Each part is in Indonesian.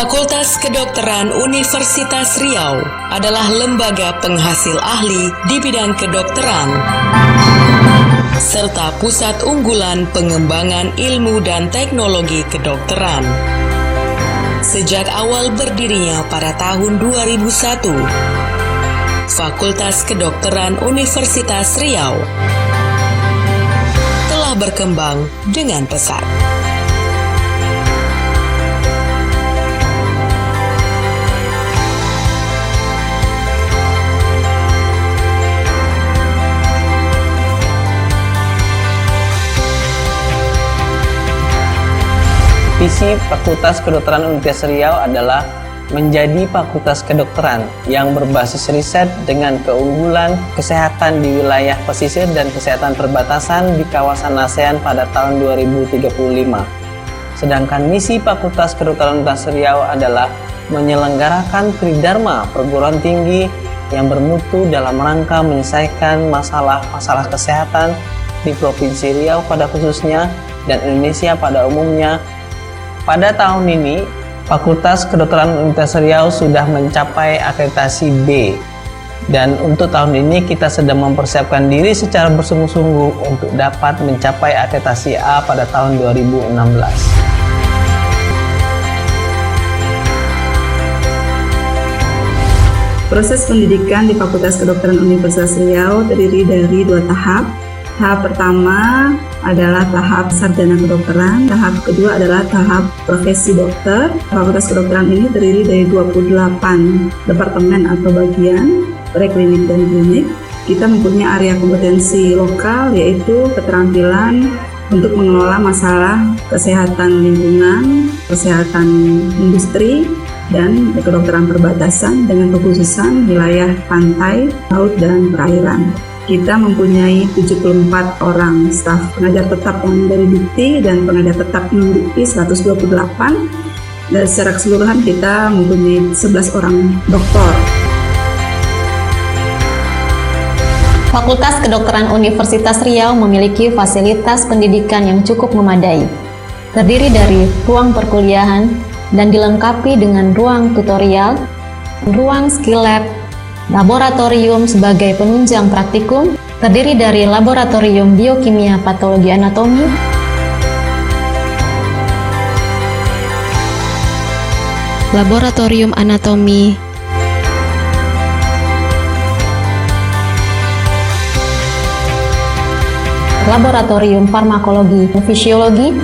Fakultas Kedokteran Universitas Riau adalah lembaga penghasil ahli di bidang kedokteran, serta pusat unggulan pengembangan ilmu dan teknologi kedokteran. Sejak awal berdirinya pada tahun 2001, Fakultas Kedokteran Universitas Riau telah berkembang dengan pesat. Visi Fakultas Kedokteran Universitas Riau adalah menjadi fakultas kedokteran yang berbasis riset dengan keunggulan kesehatan di wilayah pesisir dan kesehatan perbatasan di kawasan ASEAN pada tahun 2035. Sedangkan misi Fakultas Kedokteran Universitas Riau adalah menyelenggarakan tridharma perguruan tinggi yang bermutu dalam rangka menyelesaikan masalah-masalah kesehatan di Provinsi Riau pada khususnya dan Indonesia pada umumnya. Pada tahun ini, Fakultas Kedokteran Universitas Riau sudah mencapai akreditasi B. Dan untuk tahun ini kita sedang mempersiapkan diri secara bersungguh-sungguh untuk dapat mencapai akreditasi A pada tahun 2016. Proses pendidikan di Fakultas Kedokteran Universitas Riau terdiri dari 2 tahap. Tahap pertama adalah tahap sarjana kedokteran, tahap kedua adalah tahap profesi dokter. Fakultas Kedokteran ini terdiri dari 28 departemen atau bagian, preklinik dan klinik. Kita mempunyai area kompetensi lokal, yaitu keterampilan untuk mengelola masalah kesehatan lingkungan, kesehatan industri, dan kedokteran perbatasan dengan kekhususan wilayah pantai, laut, dan perairan. Kita mempunyai 74 orang staf pengajar tetap yang dari Dikti dan pengajar tetap non-Dikti 128, dan secara keseluruhan kita mempunyai 11 orang doktor. Fakultas Kedokteran Universitas Riau memiliki fasilitas pendidikan yang cukup memadai, terdiri dari ruang perkuliahan dan dilengkapi dengan ruang tutorial, ruang skill lab, laboratorium sebagai penunjang praktikum, terdiri dari laboratorium biokimia patologi anatomi, laboratorium anatomi, laboratorium farmakologi dan fisiologi,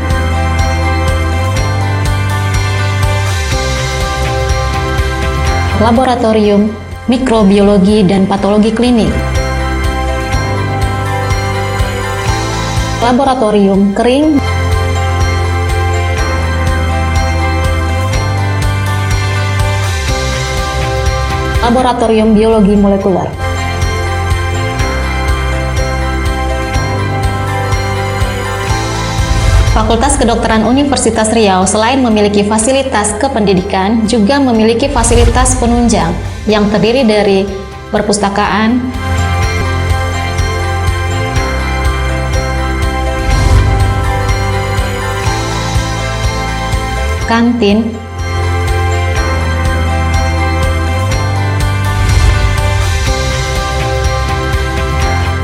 laboratorium mikrobiologi dan patologi klinik, laboratorium kering, laboratorium biologi molekuler. Fakultas Kedokteran Universitas Riau selain memiliki fasilitas kependidikan, juga memiliki fasilitas penunjang yang terdiri dari perpustakaan, kantin,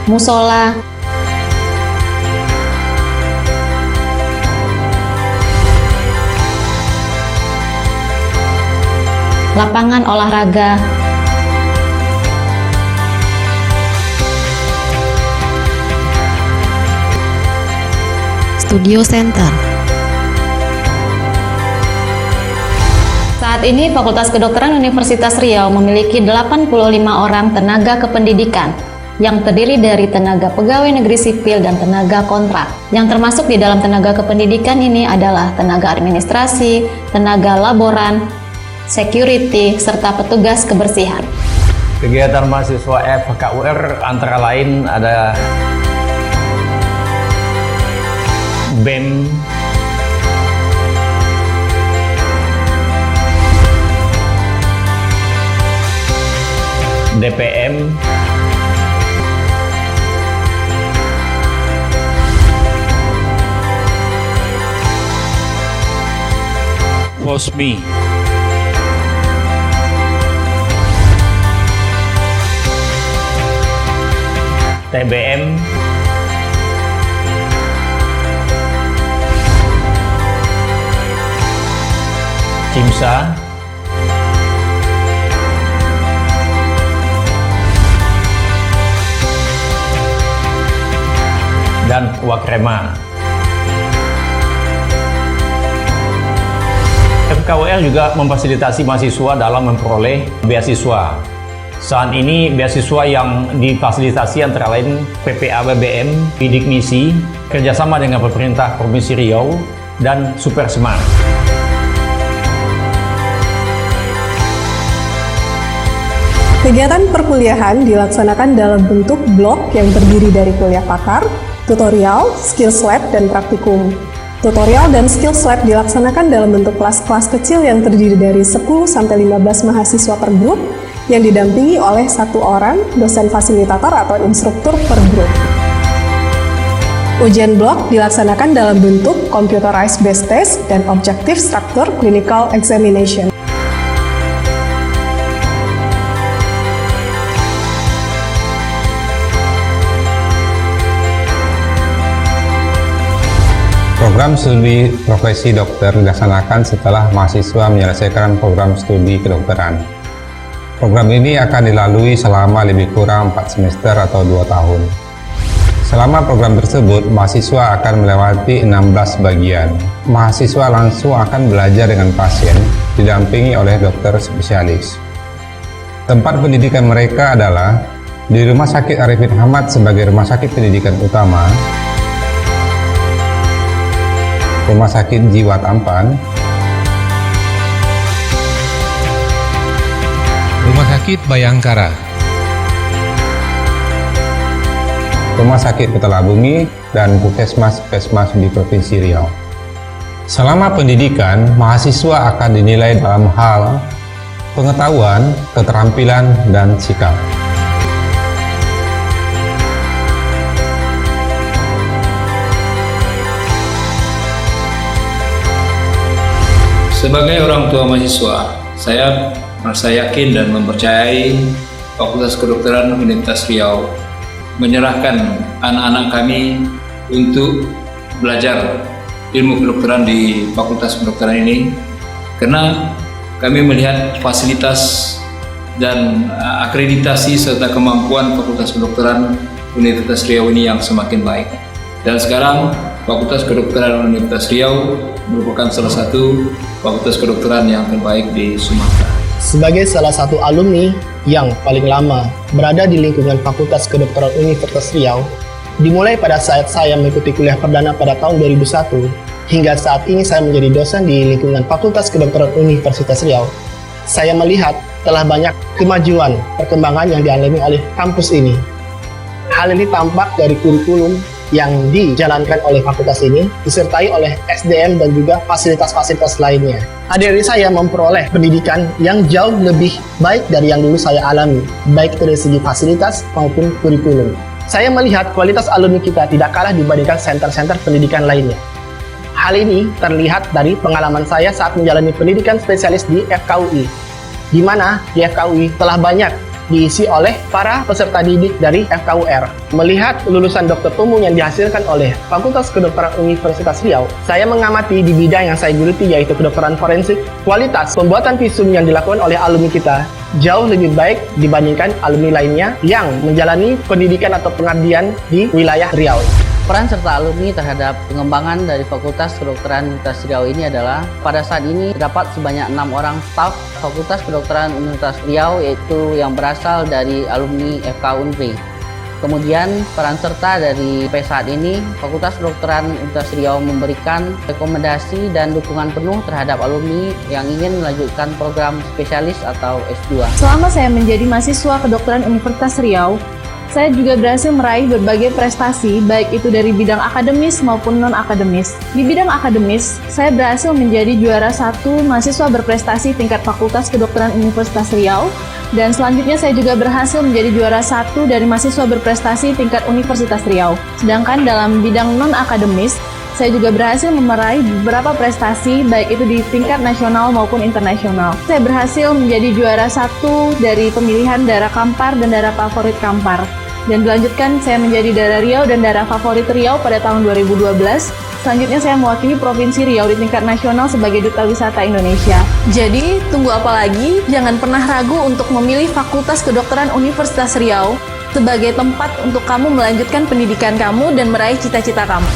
musola, lapangan olahraga, studio center. Saat ini Fakultas Kedokteran Universitas Riau memiliki 85 orang tenaga kependidikan yang terdiri dari tenaga pegawai negeri sipil dan tenaga kontrak. Yang termasuk di dalam tenaga kependidikan ini adalah tenaga administrasi, tenaga laboran, security, serta petugas kebersihan. Kegiatan mahasiswa FKUR antara lain ada BEM, DPM, FOSMI, TBM, CIMSA, dan Wakrema. FKUR juga memfasilitasi mahasiswa dalam memperoleh beasiswa. Saat ini beasiswa yang difasilitasi antara lain PPA BBM, Bidik Misi, kerjasama dengan pemerintah Provinsi Riau, dan Super Smart. Kegiatan perkuliahan dilaksanakan dalam bentuk blok yang terdiri dari kuliah pakar, tutorial, skills lab, dan praktikum. Tutorial dan skills lab dilaksanakan dalam bentuk kelas-kelas kecil yang terdiri dari 10-15 mahasiswa per grup yang didampingi oleh 1 orang dosen fasilitator atau instruktur per grup. Ujian blok dilaksanakan dalam bentuk computerized based test dan objective structure clinical examination. Program studi profesi dokter dilaksanakan setelah mahasiswa menyelesaikan program studi kedokteran. Program ini akan dilalui selama lebih kurang 4 semester atau 2 tahun. Selama program tersebut, mahasiswa akan melewati 16 bagian. Mahasiswa langsung akan belajar dengan pasien, didampingi oleh dokter spesialis. Tempat pendidikan mereka adalah di Rumah Sakit Arifin Ahmad sebagai rumah sakit pendidikan utama, Rumah Sakit Jiwa Tampan, Rumah Sakit Bayangkara, Rumah Sakit Petala Bumi, dan Puskesmas-Puskesmas di Provinsi Riau. Selama pendidikan, mahasiswa akan dinilai dalam hal pengetahuan, keterampilan, dan sikap. Sebagai orang tua mahasiswa, saya merasa yakin dan mempercayai Fakultas Kedokteran Universitas Riau menyerahkan anak-anak kami untuk belajar ilmu kedokteran di Fakultas Kedokteran ini, karena kami melihat fasilitas dan akreditasi serta kemampuan Fakultas Kedokteran Universitas Riau ini yang semakin baik. Dan sekarang Fakultas Kedokteran Universitas Riau merupakan salah satu fakultas kedokteran yang terbaik di Sumatera. Sebagai salah satu alumni yang paling lama berada di lingkungan Fakultas Kedokteran Universitas Riau, dimulai pada saat saya mengikuti kuliah perdana pada tahun 2001, hingga saat ini saya menjadi dosen di lingkungan Fakultas Kedokteran Universitas Riau. Saya melihat telah banyak kemajuan perkembangan yang dialami oleh kampus ini. Hal ini tampak dari kurikulum yang dijalankan oleh fakultas ini, disertai oleh SDM dan juga fasilitas-fasilitas lainnya. Adik-adik saya memperoleh pendidikan yang jauh lebih baik dari yang dulu saya alami, baik dari segi fasilitas maupun kurikulum. Saya melihat kualitas alumni kita tidak kalah dibandingkan senter-senter pendidikan lainnya. Hal ini terlihat dari pengalaman saya saat menjalani pendidikan spesialis di FKUI, di mana di FKUI telah banyak diisi oleh para peserta didik dari FKUR. Melihat lulusan dokter umum yang dihasilkan oleh Fakultas Kedokteran Universitas Riau, saya mengamati di bidang yang saya geluti yaitu kedokteran forensik. Kualitas pembuatan visum yang dilakukan oleh alumni kita jauh lebih baik dibandingkan alumni lainnya yang menjalani pendidikan atau pengabdian di wilayah Riau. Peran serta alumni terhadap pengembangan dari Fakultas Kedokteran Universitas Riau ini adalah pada saat ini terdapat sebanyak 6 orang staf Fakultas Kedokteran Universitas Riau, yaitu yang berasal dari alumni FK-Unri. Kemudian peran serta dari saat ini Fakultas Kedokteran Universitas Riau memberikan rekomendasi dan dukungan penuh terhadap alumni yang ingin melanjutkan program spesialis atau S2. Selama saya menjadi mahasiswa kedokteran Universitas Riau, saya juga berhasil meraih berbagai prestasi, baik itu dari bidang akademis maupun non-akademis. Di bidang akademis, saya berhasil menjadi juara 1 mahasiswa berprestasi tingkat Fakultas Kedokteran Universitas Riau, dan selanjutnya saya juga berhasil menjadi juara 1 dari mahasiswa berprestasi tingkat Universitas Riau. Sedangkan dalam bidang non-akademis, saya juga berhasil meraih beberapa prestasi, baik itu di tingkat nasional maupun internasional. Saya berhasil menjadi juara 1 dari pemilihan daerah Kampar dan daerah favorit Kampar. Dan dilanjutkan saya menjadi daerah Riau dan daerah favorit Riau pada tahun 2012. Selanjutnya saya mewakili Provinsi Riau di tingkat nasional sebagai Duta Wisata Indonesia. Jadi, tunggu apa lagi? Jangan pernah ragu untuk memilih Fakultas Kedokteran Universitas Riau sebagai tempat untuk kamu melanjutkan pendidikan kamu dan meraih cita-cita kamu.